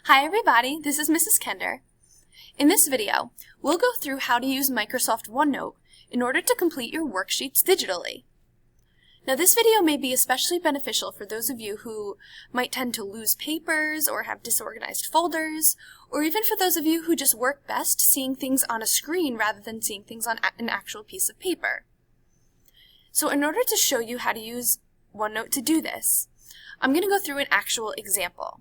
Hi everybody, this is Mrs. Kender. In this video, we'll go through how to use Microsoft OneNote in order to complete your worksheets digitally. Now this video may be especially beneficial for those of you who might tend to lose papers or have disorganized folders, or even for those of you who just work best seeing things on a screen rather than seeing things on an actual piece of paper. So in order to show you how to use OneNote to do this, I'm going to go through an actual example.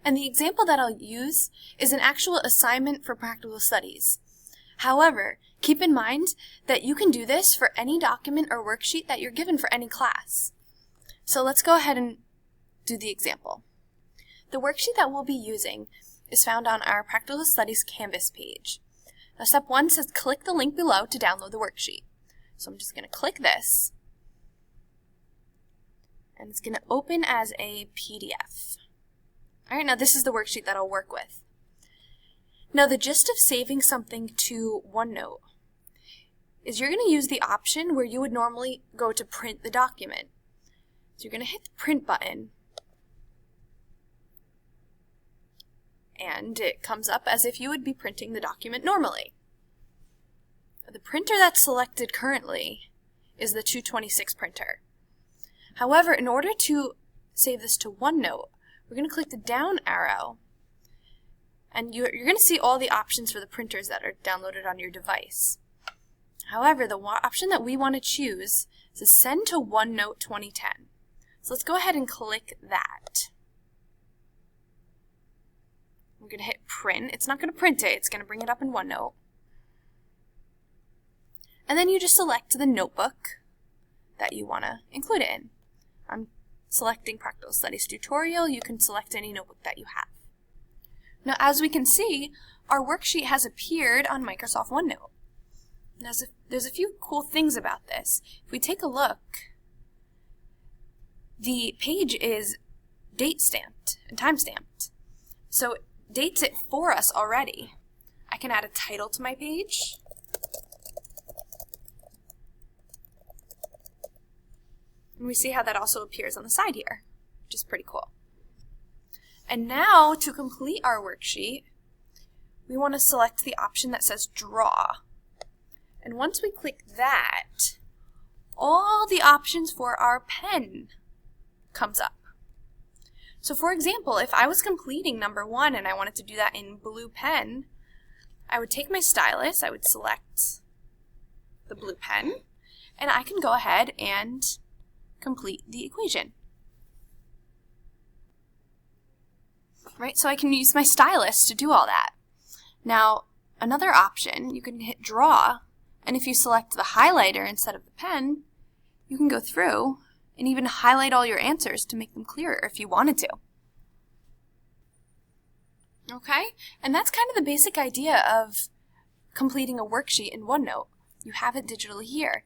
And the example that I'll use is an actual assignment for practical studies. However, keep in mind that you can do this for any document or worksheet that you're given for any class. So let's go ahead and do the example. The worksheet that we'll be using is found on our Practical Studies Canvas page. Now, step 1 says click the link below to download the worksheet. So I'm just going to click this, and it's going to open as a PDF. Alright, now this is the worksheet that I'll work with. Now the gist of saving something to OneNote is you're going to use the option where you would normally go to print the document. So you're going to hit the print button, and it comes up as if you would be printing the document normally. The printer that's selected currently is the 226 printer. However, in order to save this to OneNote, we're going to click the down arrow, and you're going to see all the options for the printers that are downloaded on your device. However, the option that we want to choose is Send to OneNote 2010. So let's go ahead and click that. We're going to hit print. It's not going to print it, it's going to bring it up in OneNote. And then you just select the notebook that you want to include it in. I'm selecting Practical Studies Tutorial. You can select any notebook that you have. Now, as we can see, our worksheet has appeared on Microsoft OneNote. Now, there's a few cool things about this. If we take a look, the page is date stamped and time stamped. So it dates it for us already. I can add a title to my page. And we see how that also appears on the side here, which is pretty cool. And now, to complete our worksheet, we want to select the option that says Draw. And once we click that, all the options for our pen comes up. So for example, if I was completing number 1 and I wanted to do that in blue pen, I would take my stylus, I would select the blue pen, and I can go ahead and complete the equation. Right, so I can use my stylus to do all that. Now, another option, you can hit Draw, and if you select the highlighter instead of the pen, you can go through and even highlight all your answers to make them clearer if you wanted to. Okay, and that's kind of the basic idea of completing a worksheet in OneNote. You have it digitally here.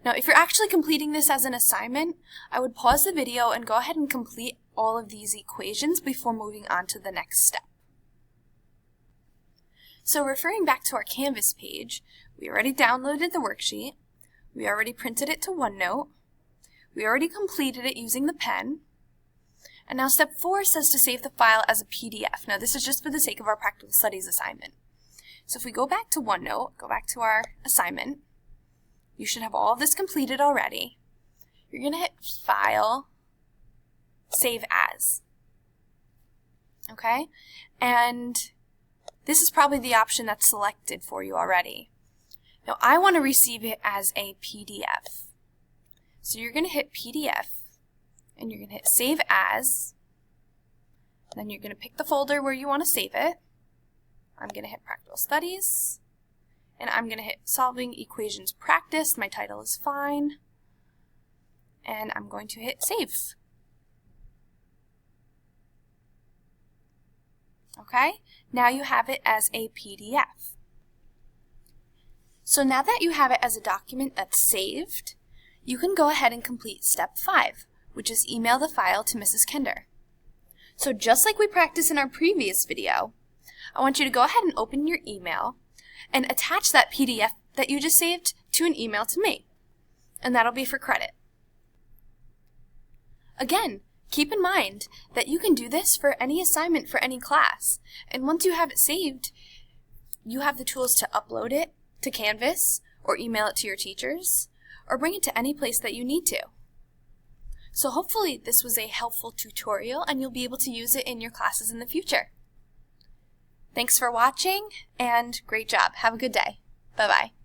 Now, if you're actually completing this as an assignment, I would pause the video and go ahead and complete all of these equations before moving on to the next step. So referring back to our Canvas page, we already downloaded the worksheet, we already printed it to OneNote, we already completed it using the pen, and now step 4 says to save the file as a PDF. Now this is just for the sake of our practical studies assignment. So if we go back to OneNote, go back to our assignment, you should have all of this completed already. You're going to hit File, Save As. Okay? And this is probably the option that's selected for you already. Now, I want to receive it as a PDF. So you're going to hit PDF, and you're going to hit Save As. Then you're going to pick the folder where you want to save it. I'm going to hit Practical Studies. And I'm going to hit Solving Equations Practice. My title is fine. And I'm going to hit Save. Okay, now you have it as a PDF. So now that you have it as a document that's saved, you can go ahead and complete step 5, which is email the file to Mrs. Kender. So just like we practiced in our previous video, I want you to go ahead and open your email and attach that PDF that you just saved to an email to me. And that'll be for credit. Again, Keep in mind that you can do this for any assignment for any class, and once you have it saved, you have the tools to upload it to Canvas or email it to your teachers or bring it to any place that you need to. So hopefully this was a helpful tutorial and you'll be able to use it in your classes in the future. Thanks for watching and great job. Have a good day. Bye-bye.